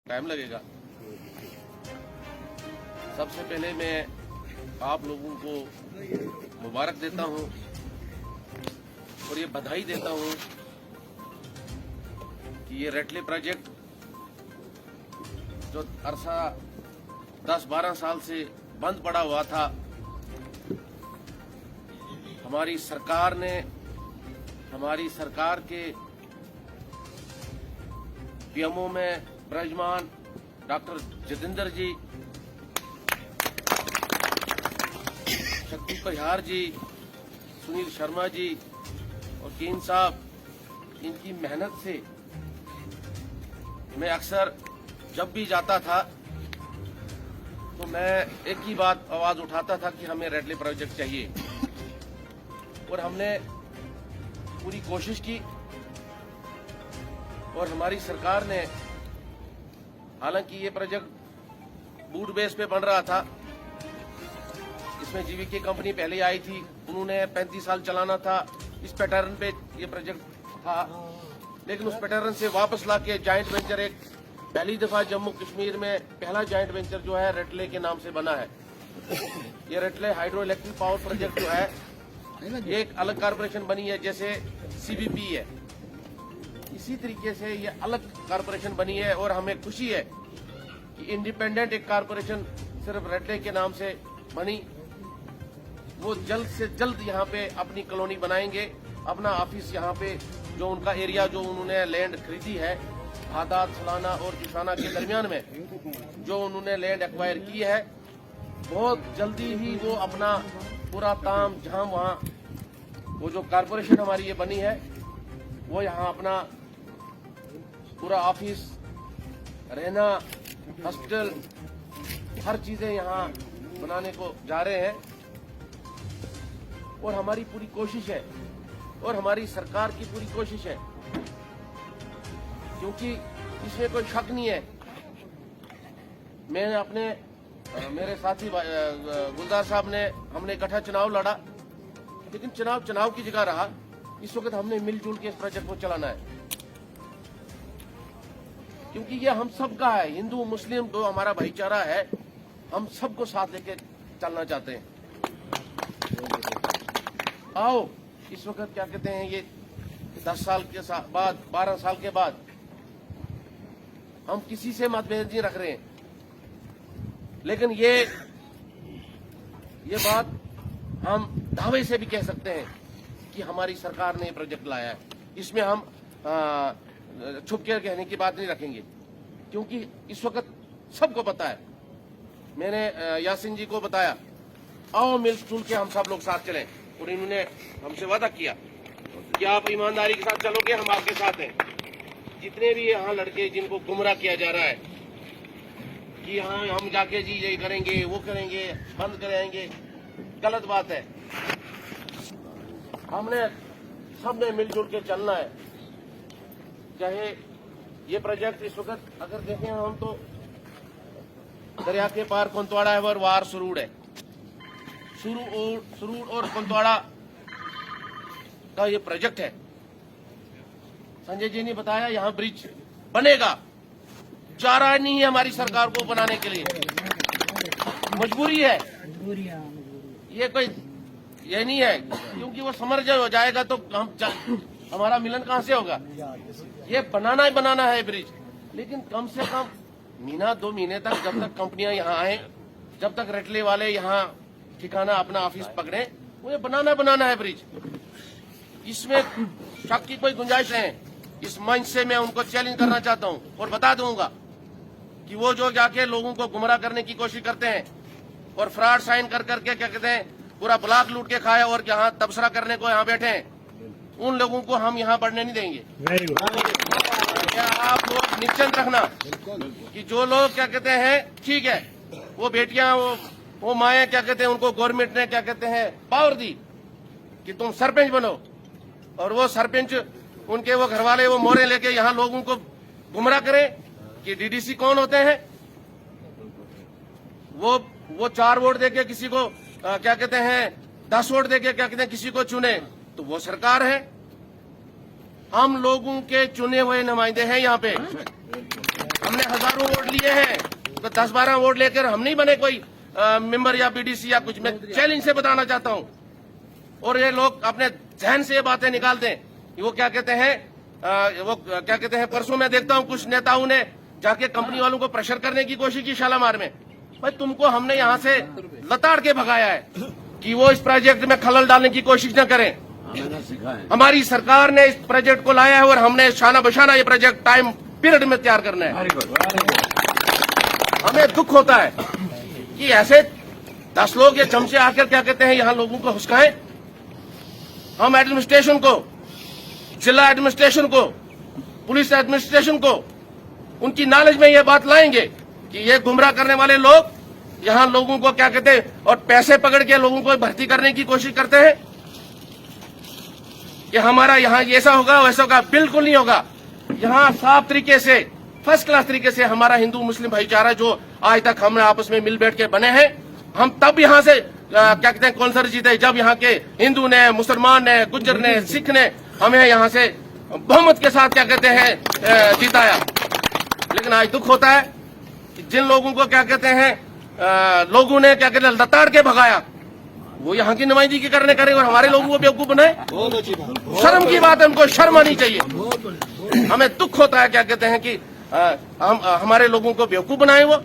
Time लगेगा। सबसे पहले मैं आप लोगों को मुबारक देता हूं और ये बधाई देता हूं कि ये रेटले प्रोजेक्ट जो अरसा 10-12 साल से बंद पड़ा हुआ था, हमारी सरकार के पीएमओ में ब्रजमान डॉक्टर जितेंद्र जी, शक्ति परिहार जी, सुनील शर्मा जी और कीन साहब, इनकी मेहनत से मैं अक्सर जब भी जाता था तो मैं एक ही बात आवाज उठाता था कि हमें रेटले प्रोजेक्ट चाहिए। और हमने पूरी कोशिश की और हमारी सरकार ने, हालांकि ये प्रोजेक्ट बूट बेस पे बन रहा था, इसमें जीवीके कंपनी पहले आई थी, उन्होंने 35 साल चलाना था, इस पैटर्न पे ये प्रोजेक्ट था। लेकिन उस पैटर्न से वापस लाके जॉइंट वेंचर, एक पहली दफा जम्मू कश्मीर में पहला जॉइंट वेंचर जो है रेटले के नाम से बना है। ये रेटले हाइड्रो इलेक्ट्रिक पावर प्रोजेक्ट जो है, ये एक अलग कारपोरेशन बनी है, जैसे सीबीपी है, इसी तरीके से ये अलग कारपोरेशन बनी है। और हमें खुशी है कि इंडिपेंडेंट एक कारपोरेशन सिर्फ रेटले के नाम से बनी। वो जल्द से जल्द यहाँ पे अपनी कॉलोनी बनाएंगे, अपना ऑफिस यहाँ पे, जो उनका एरिया, जो उन्होंने लैंड खरीदी है हादात, सलाना और किसाना के दरमियान में जो उन्होंने लैंड एक्वायर की है, बहुत जल्दी ही वो अपना पूरा ताम झाम वहाँ, वो जो कारपोरेशन हमारी ये बनी है, वो यहाँ अपना पूरा ऑफिस, रहना, हॉस्पिटल, हर चीजें यहाँ बनाने को जा रहे हैं। और हमारी पूरी कोशिश है और हमारी सरकार की पूरी कोशिश है, क्योंकि इसमें कोई शक नहीं है। मैं अपने मेरे साथी गुलजार साहब ने, हमने इकट्ठा चुनाव लड़ा, लेकिन चुनाव की जगह रहा। इस वक्त हमने मिलजुल के इस प्रोजेक्ट को चलाना है, क्योंकि ये हम सबका है, हिंदू मुस्लिम तो हमारा भाईचारा है, हम सबको साथ लेके चलना चाहते हैं। आओ, इस वक्त क्या कहते हैं, ये 10 साल के बाद, 12 साल के बाद हम किसी से मतभेद नहीं रख रहे हैं, लेकिन ये बात हम दावे से भी कह सकते हैं कि हमारी सरकार ने ये प्रोजेक्ट लाया है। इसमें हम छुप के कहने की बात नहीं रखेंगे, क्योंकि इस वक्त सबको पता है। मैंने यासीन जी को बताया, आओ मिलजुल के हम सब लोग साथ चलें, और इन्होंने हमसे वादा किया कि आप ईमानदारी के साथ चलोगे, हम आपके साथ हैं। जितने भी यहाँ लड़के जिनको गुमराह किया जा रहा है कि हाँ हम जाके जी ये करेंगे, वो करेंगे, बंद कराएंगे, गलत बात है। हमने सबने मिलजुल के चलना है। चाहे ये प्रोजेक्ट इस वक्त अगर देखें हम तो दरिया के पार कुंतवाड़ा है और वार सुरूड़ है, सुरूड़ और कुंतवाड़ा का ये प्रोजेक्ट है। संजय जी ने बताया यहाँ ब्रिज बनेगा, चारा नहीं है हमारी सरकार को बनाने के लिए, मजबूरी है। ये कोई ये नहीं है, क्योंकि वो समझ हो जाएगा तो हमारा मिलन कहाँ से होगा। ये बनाना ही बनाना है ब्रिज, लेकिन कम से कम महीना 2 महीने तक, जब तक कंपनियां यहाँ आए, जब तक रेटले वाले यहाँ ठिकाना अपना ऑफिस पकड़े, मुझे बनाना है ब्रिज। इसमें शक की कोई गुंजाइश है। इस मंच से मैं उनको चैलेंज करना चाहता हूँ और बता दूंगा कि वो जो जाके लोगों को गुमराह करने की कोशिश करते हैं और फ्रॉड साइन कर करके क्या कहते हैं पूरा ब्लॉक लूट के खाए और यहाँ तबसरा करने को यहाँ बैठे हैं, उन लोगों को हम यहाँ बढ़ने नहीं देंगे। क्या आप लोग निश्चिंत रखना कि जो लोग क्या कहते हैं, ठीक है, वो बेटियां, वो माएँ क्या कहते हैं, उनको गवर्नमेंट ने क्या कहते हैं पावर दी कि तुम सरपंच बनो, और वो सरपंच उनके वो घरवाले वो मोहरे लेके यहाँ लोगों को गुमराह करें कि डीडीसी कौन होते हैं। वो 4 वोट देके किसी को क्या कहते हैं 10 वोट देके क्या कहते हैं किसी को चुने, तो वो सरकार है। हम लोगों के चुने हुए नुमाइंदे हैं यहाँ पे। हमने हमने हजारों वोट लिए हैं, तो 10-12 वोट लेकर हम नहीं बने कोई मेंबर या बीडीसी या कुछ। मैं चैलेंज से बताना चाहता हूं। और ये लोग अपने जहन से ये बातें निकालते हैं। वो क्या कहते हैं, परसों मैं देखता हूं कुछ नेताओं ने जाके कंपनी वालों को प्रेशर करने की कोशिश की शालामार में। भाई तुमको हमने यहाँ से लताड़ के भगाया है कि वो इस प्रोजेक्ट में खलल डालने की कोशिश न करें। हमारी सरकार ने इस प्रोजेक्ट को लाया है और हमने शाना बशाना ये प्रोजेक्ट टाइम पीरियड में तैयार करना है। हमें दुख होता है कि ऐसे 10 लोग ये चमचे आकर क्या कहते हैं, यहाँ लोगों को हुस्काएं। हम एडमिनिस्ट्रेशन को, जिला एडमिनिस्ट्रेशन को, पुलिस एडमिनिस्ट्रेशन को उनकी नॉलेज में ये बात लाएंगे कि ये गुमराह करने वाले लोग यहाँ लोगों को क्या कहते हैं और पैसे पकड़ के लोगों को भर्ती करने की कोशिश करते हैं कि हमारा यहाँ ऐसा होगा वैसा होगा। बिल्कुल नहीं होगा। यहाँ साफ तरीके से, फर्स्ट क्लास तरीके से हमारा हिंदू मुस्लिम भाईचारा जो आज तक हमने आपस में मिल बैठ के बने हैं, हम तब यहाँ से क्या कहते हैं कौंसलर जीते जब यहाँ के हिंदू ने, मुसलमान ने, गुज्जर ने, सिख ने हमें यहाँ से बहुमत के साथ क्या कहते हैं जिताया। लेकिन आज दुख होता है कि जिन लोगों को क्या कहते हैं लोगों ने क्या कहते हैं लताड़ के भगाया, वो यहाँ की नुमाइंदगी करने करें और हमारे लोगों को बेवकूफ बनाए। शर्म की बात है, हमको शर्म आनी चाहिए। हमें दुख होता है क्या कहते हैं कि हम हमारे लोगों को बेवकूफ बनाए वो,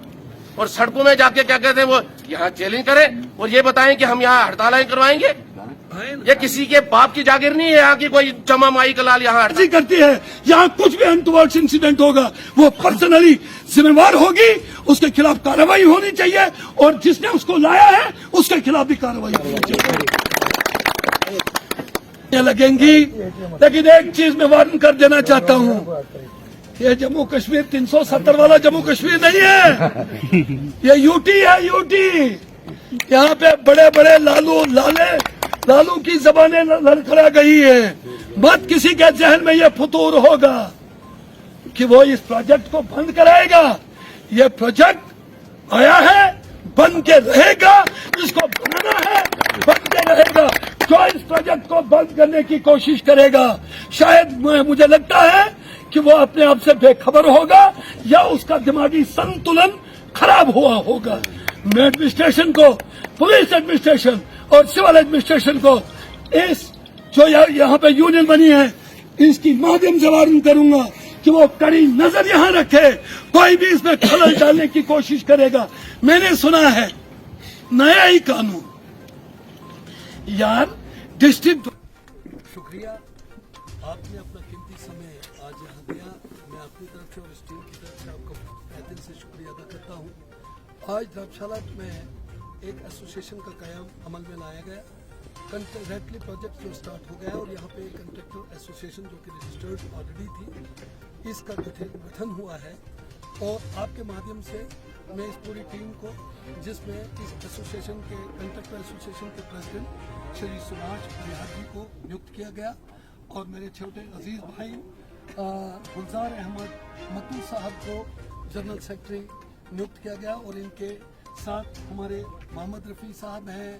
और सड़कों में जाके क्या कहते हैं वो यहाँ चैलेंज करें और ये बताएं कि हम यहाँ हड़तालें करवाएंगे। ये किसी के बाप की जागीर नहीं है यहाँ की कोई चमा माई कलाल यहाँ हड़ताल करती है। यहाँ कुछ भी अनटुवर्ड्स इंसिडेंट होगा वो पर्सनली जिम्मेवार होगी, उसके खिलाफ कार्रवाई होनी चाहिए और जिसने उसको लाया है उसके खिलाफ भी कार्रवाई होनी चाहिए लगेंगी। लेकिन एक चीज मैं वार्न कर देना चाहता हूँ, ये जम्मू कश्मीर 370 वाला जम्मू कश्मीर नहीं है, ये यूटी है। यूटी यहाँ पे बड़े बड़े लालू की जबानें लड़खड़ा गई है। मत किसी के जहन में ये फतूर होगा कि वो इस प्रोजेक्ट को बंद कराएगा। ये प्रोजेक्ट आया है, बन के रहेगा, इसको बनाना है, बन के रहेगा। जो इस प्रोजेक्ट को बंद करने की कोशिश करेगा, शायद मुझे लगता है कि वो अपने आप से बेखबर होगा या उसका दिमागी संतुलन खराब हुआ होगा। मैं एडमिनिस्ट्रेशन को, पुलिस एडमिनिस्ट्रेशन और सिविल एडमिनिस्ट्रेशन को इस जो यहाँ पे यूनियन बनी है इसकी माध्यम से वार्न करूंगा कि वो कड़ी नजर यहाँ रखे। कोई भी इसमें खलल डालने की कोशिश करेगा। मैंने सुना है नया ही कानून यार डिस्ट्रिक्ट। शुक्रिया, आपने अपना कीमती समय आज यहाँ दिया। मैं अपनी तरफ से और इस टीम की तरफ से आपको तहे दिल से शुक्रिया अदा करता हूँ। आज धर्मशाला में एक एसोसिएशन का कायम अमल में लाया गया। कंट्रैक्टली प्रोजेक्ट जो स्टार्ट हो गया और यहाँ पे एक कंट्रैक्टर एसोसिएशन जो कि रजिस्टर्ड ऑलरेडी थी, इसका गठन हुआ है। और आपके माध्यम से मैं इस पूरी टीम को, जिसमें इस एसोसिएशन के कंट्रैक्टर एसोसिएशन के प्रेसिडेंट श्री सुभाष बिहार जी को नियुक्त किया गया और मेरे छोटे अजीज भाई गुलजार अहमद मत्तू साहब को जनरल सेक्रेटरी नियुक्त किया गया और इनके साथ हमारे मोहम्मद रफ़ी साहब हैं,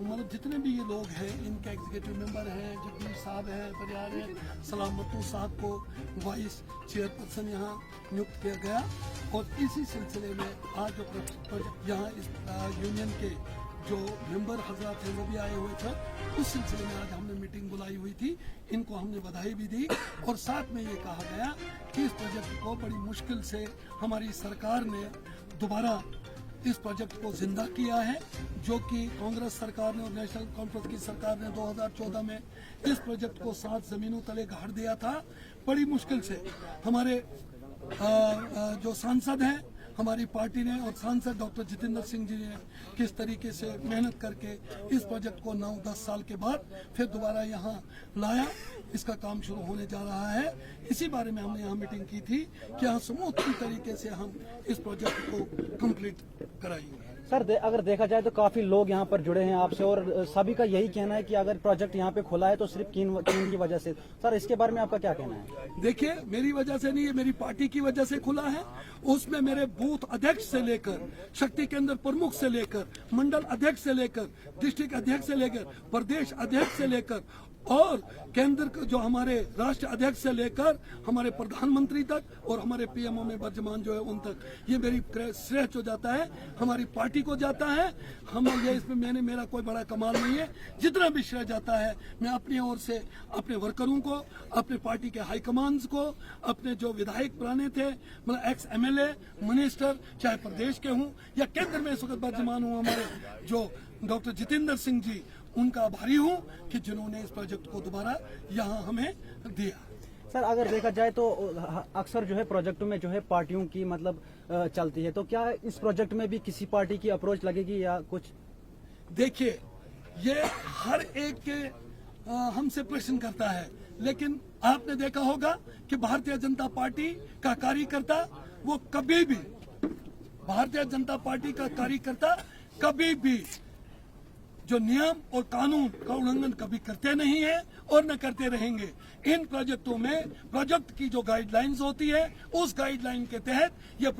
मतलब जितने भी ये लोग हैं इनके एग्जीक्यूटिव मेंबर हैं, जगदीश साहब हैं, परियार हैं, सलामतू साहब को वाइस चेयरपर्सन यहाँ नियुक्त किया गया। और इसी सिलसिले में आज जो प्रोजेक्ट यहाँ इस यूनियन के जो मेंबर हजरात हैं वो भी आए हुए थे, उस सिलसिले में आज हमने मीटिंग बुलाई हुई थी। इनको हमने बधाई भी दी और साथ में ये कहा गया कि इस प्रोजेक्ट को बड़ी मुश्किल से हमारी सरकार ने दोबारा इस प्रोजेक्ट को जिंदा किया है, जो कि कांग्रेस सरकार ने और नेशनल कॉन्फ्रेंस की सरकार ने 2014 में इस प्रोजेक्ट को 7 जमीनों तले गाड़ दिया था। बड़ी मुश्किल से हमारे जो सांसद हैं हमारी पार्टी ने और सांसद डॉक्टर जितेंद्र सिंह जी ने किस तरीके से मेहनत करके इस प्रोजेक्ट को 9-10 साल के बाद फिर दोबारा यहाँ लाया। इसका काम शुरू होने जा रहा है। इसी बारे में हमने यहाँ मीटिंग की थी कि यहाँ स्मूथ तरीके से हम इस प्रोजेक्ट को कंप्लीट कराएंगे। सर अगर देखा जाए तो काफी लोग यहाँ पर जुड़े हैं आपसे और सभी का यही कहना है कि अगर प्रोजेक्ट यहाँ पे खुला है तो सिर्फ कीन की वजह से। सर इसके बारे में आपका क्या कहना है? देखिए, मेरी वजह से नहीं है, मेरी पार्टी की वजह से खुला है। उसमें मेरे बूथ अध्यक्ष से लेकर शक्ति केंद्र प्रमुख से लेकर मंडल अध्यक्ष से लेकर डिस्ट्रिक्ट अध्यक्ष से लेकर प्रदेश अध्यक्ष से लेकर और केंद्र का जो हमारे राष्ट्र अध्यक्ष से लेकर हमारे प्रधानमंत्री तक और हमारे पीएमओ में वर्तमान जो है उन तक ये मेरी श्रेय जो जाता है हमारी पार्टी को जाता है। हम ये इसमें मेरा कोई बड़ा कमाल नहीं है। जितना भी श्रेय जाता है मैं अपनी ओर से अपने वर्करों को, अपने पार्टी के हाईकमांड को, अपने जो विधायक पुराने थे मतलब एक्स एमएलए मिनिस्टर चाहे प्रदेश के हूँ या केंद्र में इस वक्त वर्तमान हूँ हमारे जो डॉक्टर जितेंद्र सिंह जी, उनका आभारी हूँ कि जिन्होंने इस प्रोजेक्ट को दोबारा यहाँ हमें दिया। सर अगर देखा जाए तो अक्सर जो है प्रोजेक्टों में जो है पार्टियों की मतलब चलती है, तो क्या इस प्रोजेक्ट में भी किसी पार्टी की अप्रोच लगेगी या कुछ? देखिए ये हर एक के हमसे प्रश्न करता है, लेकिन आपने देखा होगा कि भारतीय जनता पार्टी का कार्यकर्ता वो कभी भी, भारतीय जनता पार्टी का कार्यकर्ता कभी भी जो नियम और कानून का उल्लंघन कभी करते नहीं है और न करते रहेंगे। इन प्रोजेक्टों में प्रोजेक्ट की जो गाइडलाइंस होती है उस गाइडलाइन के तहत ये